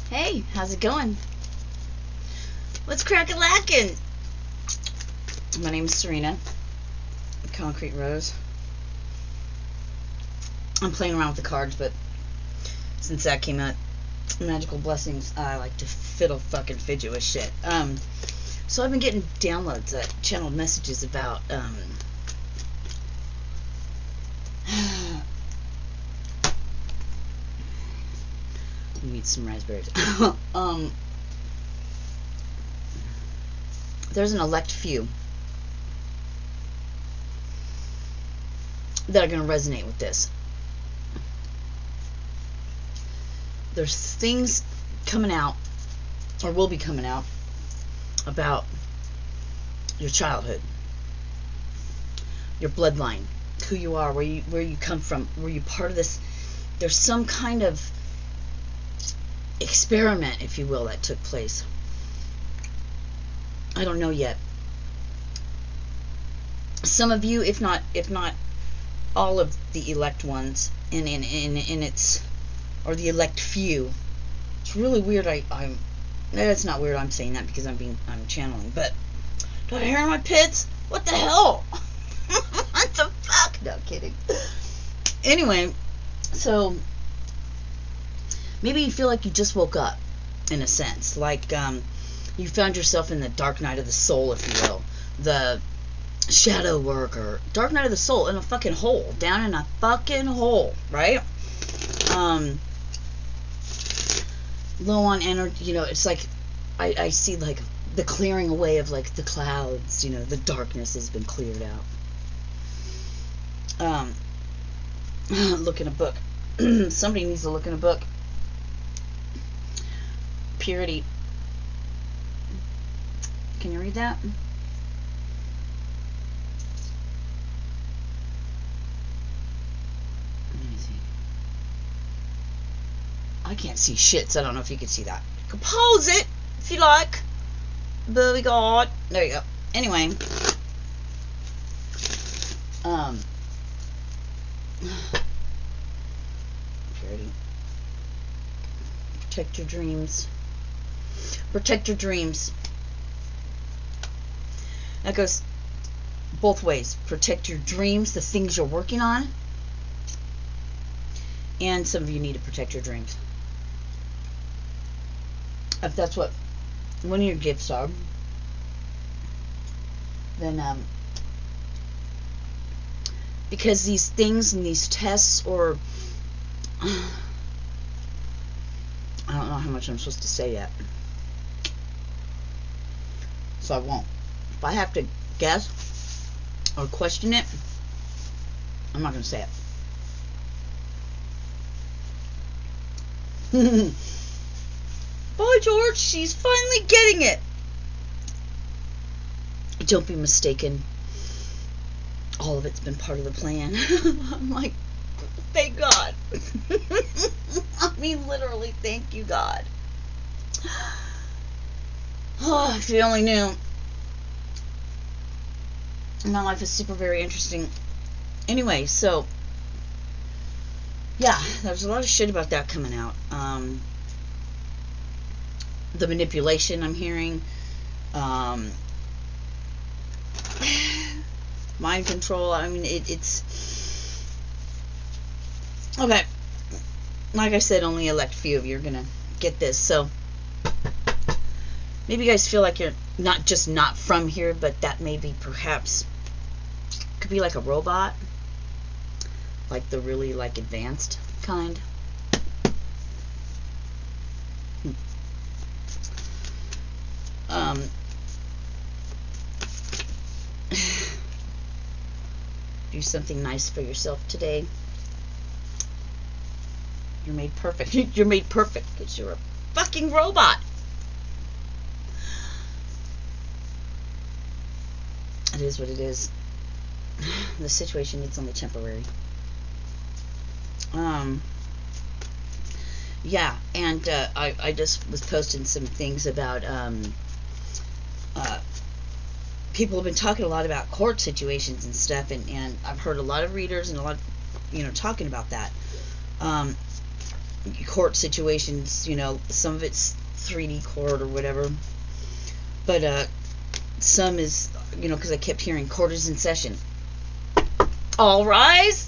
Hey, how's it going? What's crack-a-lackin'? My name's Serena. Concrete Rose. I'm playing around with the cards, but since that came out, Magical Blessings, I like to fidget with shit. So I've been getting downloads, channeled messages about, need some raspberries. There's an elect few that are going to resonate with this. There's things coming out, or will be coming out, about your childhood, your bloodline, who you are, where you come from, were you part of this? There's some kind of experiment, if you will, that took place. I don't know yet. Some of you, if not all of the elect ones, in its, or the elect few. It's really weird. It's not weird. I'm saying that because I'm channeling. But do I hear in my pits? What the hell? What the fuck? No kidding. Anyway, so maybe you feel like you just woke up, in a sense, like you found yourself in the dark night of the soul, if you will, the shadow work, or dark night of the soul, in a fucking hole, down in a fucking hole, right? Low on energy, it's like I see like the clearing away of like the clouds, the darkness has been cleared out. Look in a book. Somebody needs to look in a book. Purity. Can you read that? Let me see. I can't see shit, so I don't know if you can see that. You can pause it if you like. But we got. There you go. Anyway. Purity. Protect your dreams. Protect your dreams. That goes both ways. Protect your dreams, the things you're working on. And some of you need to protect your dreams. If that's what one of your gifts are, then because these things and these tests, or I don't know how much I'm supposed to say yet, so I won't. If I have to guess or question it, I'm not going to say it. Boy, George, she's finally getting it. Don't be mistaken. All of it's been part of the plan. I'm like, thank God. I mean, literally, thank you, God. Oh, if you only knew. My life is super very interesting. Anyway, so yeah, there's a lot of shit about that coming out. The manipulation I'm hearing, mind control. I mean, it's okay. Like I said, only elect few of you are gonna get this. So maybe you guys feel like you're not from here, but that maybe perhaps could be like a robot, like the really like advanced kind. Do something nice for yourself today. You're made perfect. You're made perfect because you're a fucking robot. It is what it is. The situation is only temporary. Yeah, and I just was posting some things about people have been talking a lot about court situations and stuff, and I've heard a lot of readers and a lot of, talking about that. court situations, you know, some of it's 3D court or whatever, but some is, you know, because I kept hearing court is in session. All rise.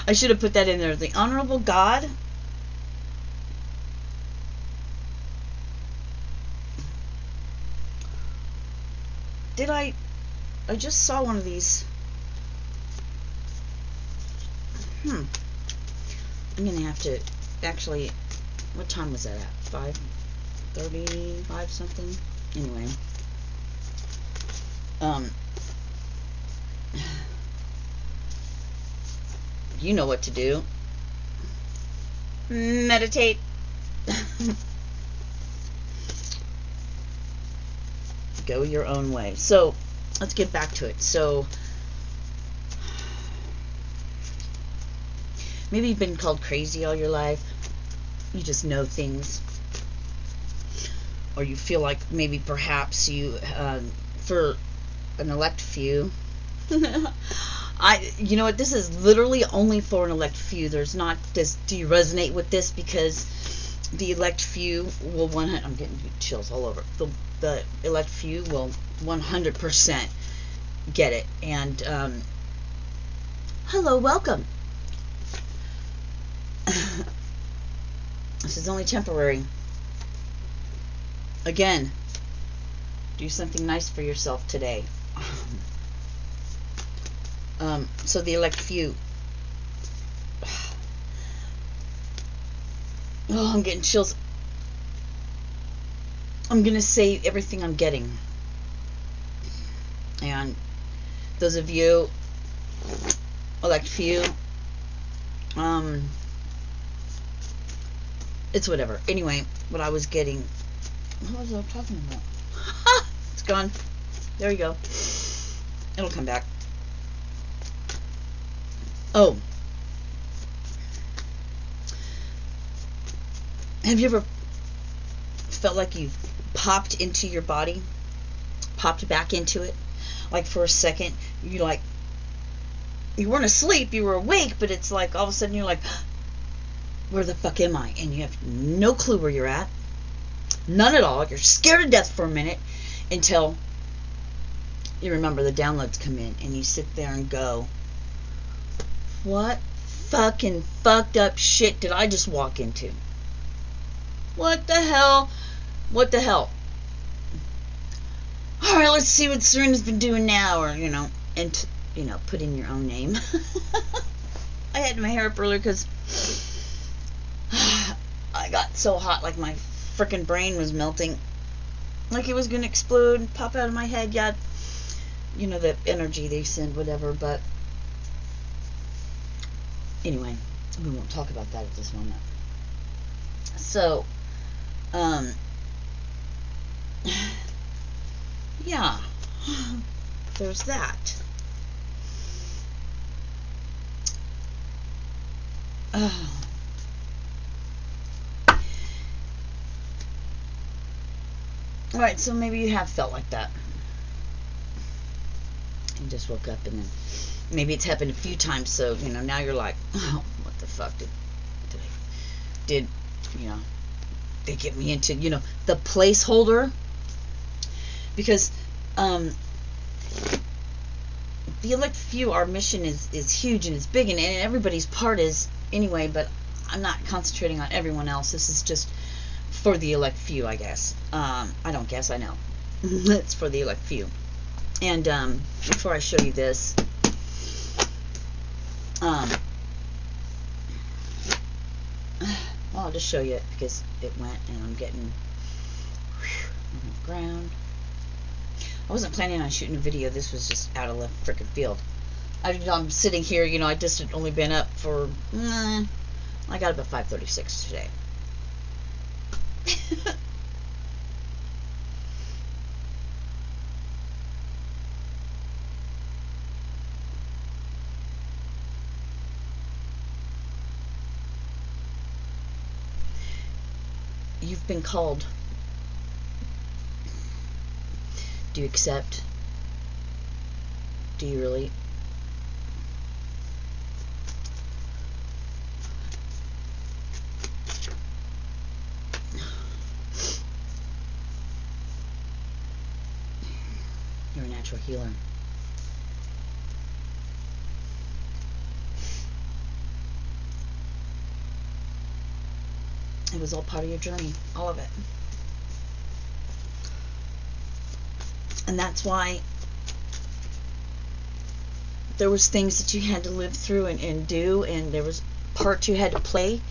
I should have put that in there. The Honorable God. Did I just saw one of these. I'm gonna have to actually, what time was that at? 5:35 something? Anyway. You know what to do. Meditate. Go your own way. So, let's get back to it. So, maybe you've been called crazy all your life. You just know things. Or you feel like maybe perhaps you, for an elect few, you know what, this is literally only for an elect few. There's not this, do you resonate with this? Because the elect few will, I'm getting chills all over. The elect few will 100% get it. And, hello, welcome. This is only temporary. Again, do something nice for yourself today. So the elect few. Oh, I'm getting chills. I'm gonna say everything I'm getting. And those of you, elect few, it's whatever. Anyway, what I was getting, what was I talking about? It's gone. There you go. It'll come back. Oh. Have you ever felt like you popped into your body? Popped back into it? Like for a second, you weren't asleep, you were awake, but it's like all of a sudden you're like, where the fuck am I? And you have no clue where you're at. None at all. You're scared to death for a minute until you remember the downloads come in and you sit there and go, what fucking fucked up shit did I just walk into? What the hell? What the hell? Alright, let's see what Serena's been doing now, or, and, put in your own name. I had my hair up earlier because I got so hot, like my frickin' brain was melting. Like it was gonna explode and pop out of my head. Yeah, the energy they send, whatever, but anyway, we won't talk about that at this moment. So, yeah, there's that. Alright, so maybe you have felt like that. You just woke up and then maybe it's happened a few times, so, now you're like, oh, what the fuck did they get me into, the placeholder? Because, the elect few, our mission is huge and it's big, and everybody's part is anyway, but I'm not concentrating on everyone else. This is just for the elect few, I guess. I don't guess, I know. It's for the elect few. And before I show you this, well, I'll just show you it because it went and I'm getting on the ground. I wasn't planning on shooting a video. This was just out of left frickin' field. I'm sitting here, I just had only been up for, I got up at 5:36 today. You've been called. Do you accept? Do you really? healer. It was all part of your journey, all of it. And that's why there was things that you had to live through and do, and there was parts you had to play.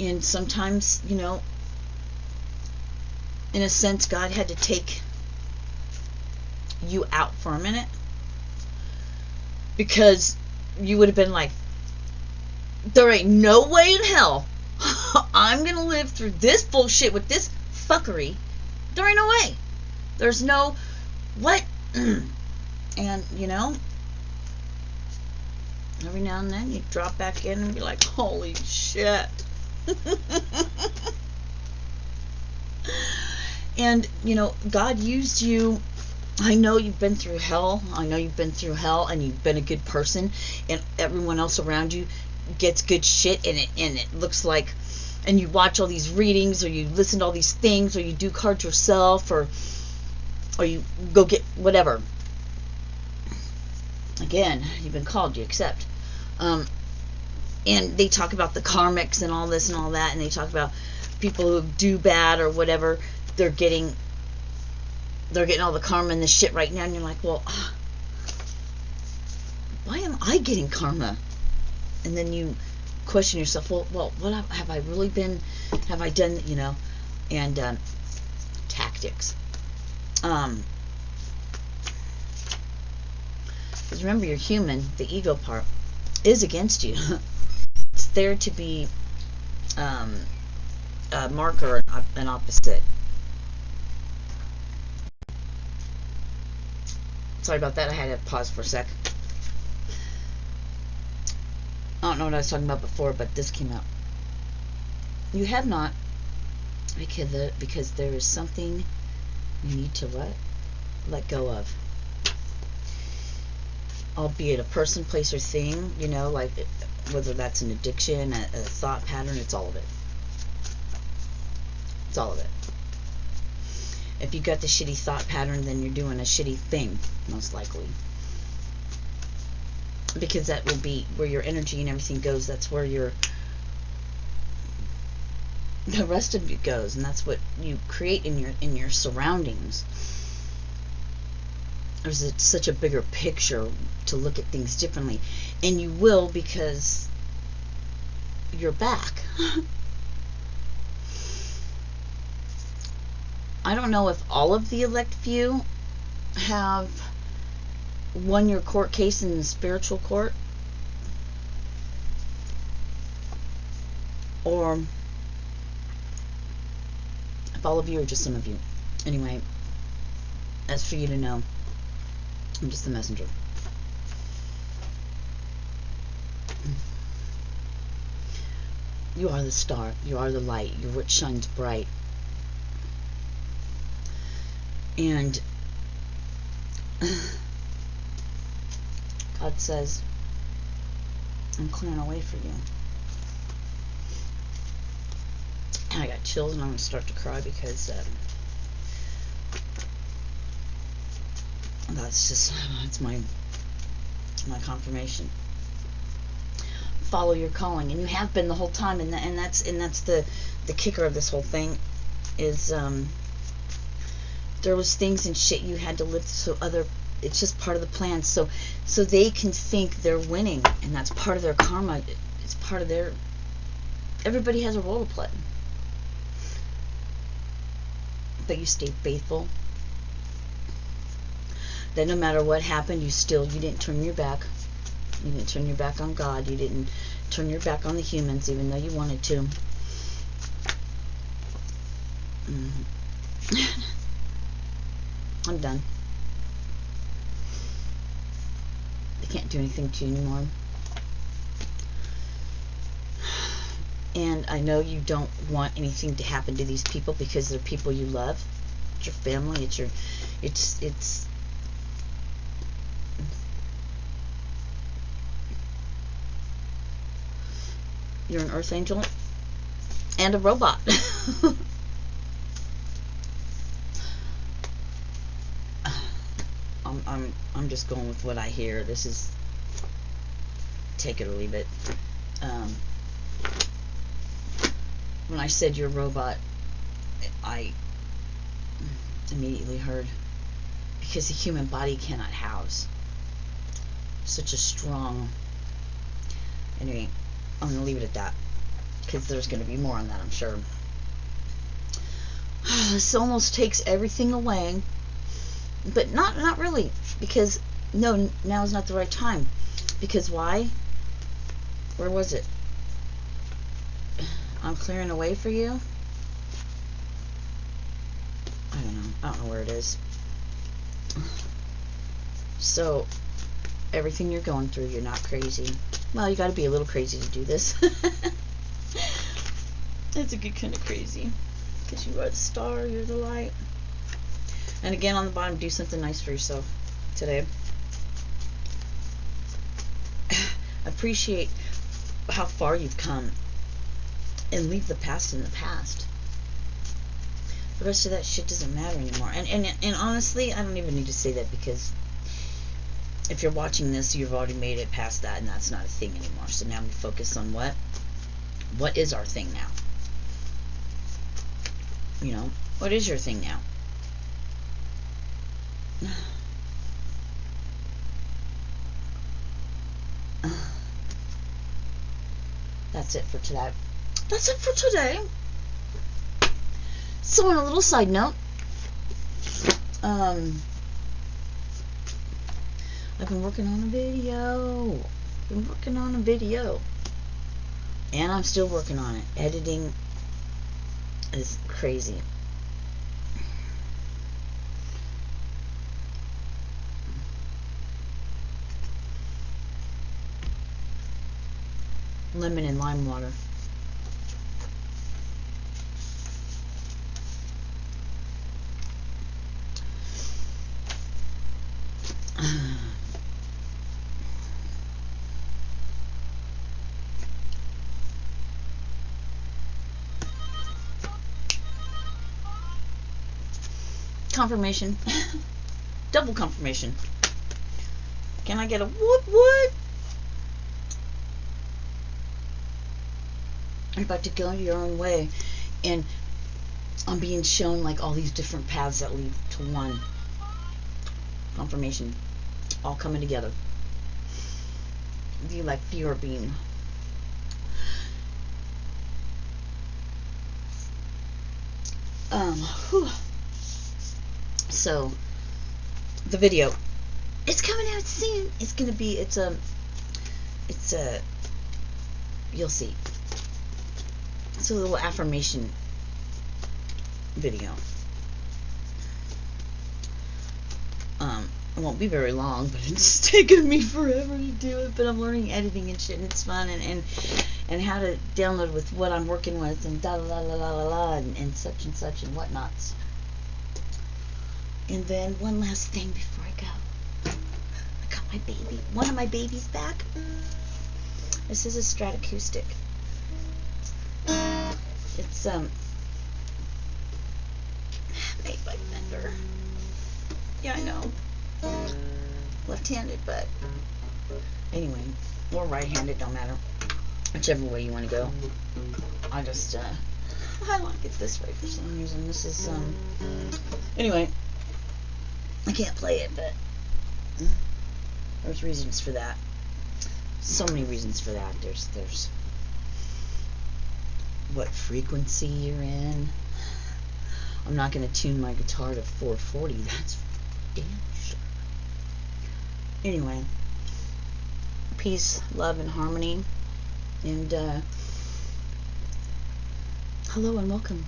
And sometimes, you know, in a sense, God had to take you out for a minute, because you would have been like, there ain't no way in hell I'm going to live through this bullshit with this fuckery. There ain't no way. There's no, what? And, you know, every now and then you drop back in and be like, holy shit. And, you know, God used you. I know you've been through hell. I know you've been through hell, and you've been a good person, and everyone else around you gets good shit, and it looks like, and you watch all these readings, or you listen to all these things, or you do cards yourself, or you go get whatever. Again, you've been called, you accept. And they talk about the karmics and all this and all that, and they talk about people who do bad or whatever, they're getting all the karma and the shit right now, and you're like, well, why am I getting karma? And then you question yourself, well, what have I really been, have I done, you know? And tactics. Because remember, you're human. The ego part is against you. It's there to be a marker, an opposite. Sorry about that. I had to pause for a sec. I don't know what I was talking about before, but this came out. You have not, because there is something you need to let go of. Albeit a person, place, or thing, you know, like whether that's an addiction, a thought pattern, it's all of it. It's all of it. If you got the shitty thought pattern, then you're doing a shitty thing, most likely. Because that will be where your energy and everything goes. That's where the rest of you goes, and that's what you create in your surroundings. There's such a bigger picture to look at things differently, and you will, because you're back. I don't know if all of the elect few have won your court case in the spiritual court, or if all of you, or just some of you. Anyway, that's for you to know. I'm just the messenger. You are the star. You are the light. You're what shines bright. And God says, I'm clearing a way for you. And I got chills, and I'm going to start to cry, because that's just, it's my confirmation. Follow your calling, and you have been the whole time, and that's the kicker of this whole thing is there was things and shit you had to live through, so it's just part of the plan, so they can think they're winning, and that's part of their karma. It's part of their, everybody has a role to play, but you stayed faithful. That no matter what happened, you didn't turn your back. You didn't turn your back on God. You didn't turn your back on the humans, even though you wanted to. I'm done. They can't do anything to you anymore. And I know you don't want anything to happen to these people, because they're people you love. It's your family. It's you're an earth angel and a robot. I'm just going with what I hear. This is, take it or leave it. When I said you're a robot, I immediately heard, because the human body cannot house such a strong. Anyway, I'm gonna leave it at that, because there's gonna be more on that, I'm sure. This almost takes everything away, but not really, because no, now is not the right time. Because why? Where was it? I'm clearing away for you. I don't know where it is. So everything you're going through, you're not crazy. Well, you got to be a little crazy to do this. It's a good kind of crazy, because you are the star, you're the light. And again, on the bottom, do something nice for yourself today. Appreciate how far you've come, and leave the past in the past. The rest of that shit doesn't matter anymore. And honestly, I don't even need to say that, because if you're watching this, you've already made it past that, and that's not a thing anymore. So now we focus on what is our thing now. You know, what is your thing now? That's it for today. That's it for today. So on a little side note, I've been working on a video. And I'm still working on it. Editing is crazy. Lemon and lime water. Confirmation. Double confirmation. Can I get a what? You're about to go your own way, and I'm being shown like all these different paths that lead to one. Confirmation. All coming together. The like fear being. Whew. So the video, it's coming out soon. It's gonna be, it's a you'll see. It's a little affirmation video. It won't be very long, but it's taken me forever to do it, but I'm learning editing and shit, and it's fun, and how to download with what I'm working with, and da la la la la la, and such and whatnots. And then one last thing before I go. I got my baby, one of my babies back. This is a Stratacoustic. It's made by Fender. Yeah, I know. Left-handed, but anyway, or right-handed, don't matter. Whichever way you want to go. I just I like it this way for some reason. This is anyway, I can't play it, but there's reasons for that. So many reasons for that. There's what frequency you're in. I'm not going to tune my guitar to 440. That's damn sure. Anyway, peace, love, and harmony. And hello and welcome.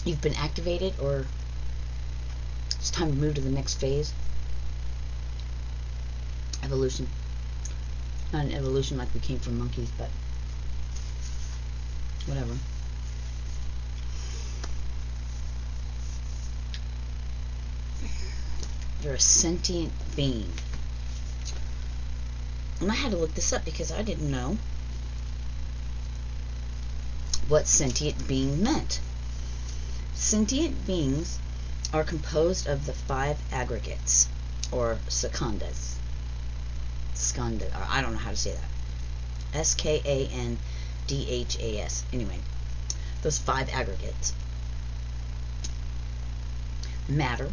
You've been activated, or it's time to move to the next phase. Evolution. Not an evolution like we came from monkeys, but whatever. You're a sentient being. And I had to look this up because I didn't know what sentient being meant. Sentient beings are composed of the 5 aggregates, or skandhas. Skandha, or I don't know how to say that. Skandhas. Anyway, those 5 aggregates: matter,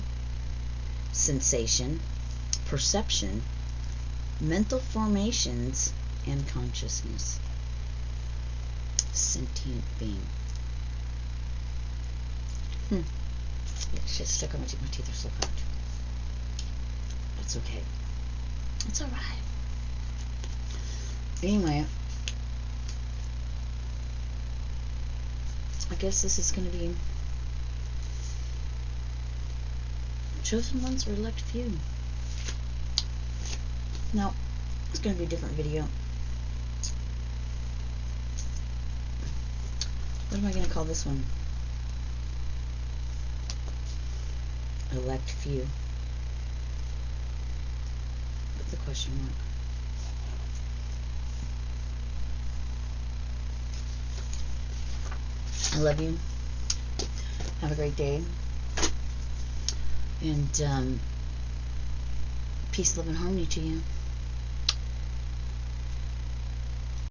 sensation, perception, mental formations, and consciousness. Sentient being. Shit stuck on my teeth. My teeth are so cracked. That's okay. It's alright. Anyway, I guess this is going to be chosen ones or elect few. Now, it's going to be a different video. What am I going to call this one? Elect few. With the question mark. I love you. Have a great day. And peace, love, and harmony to you.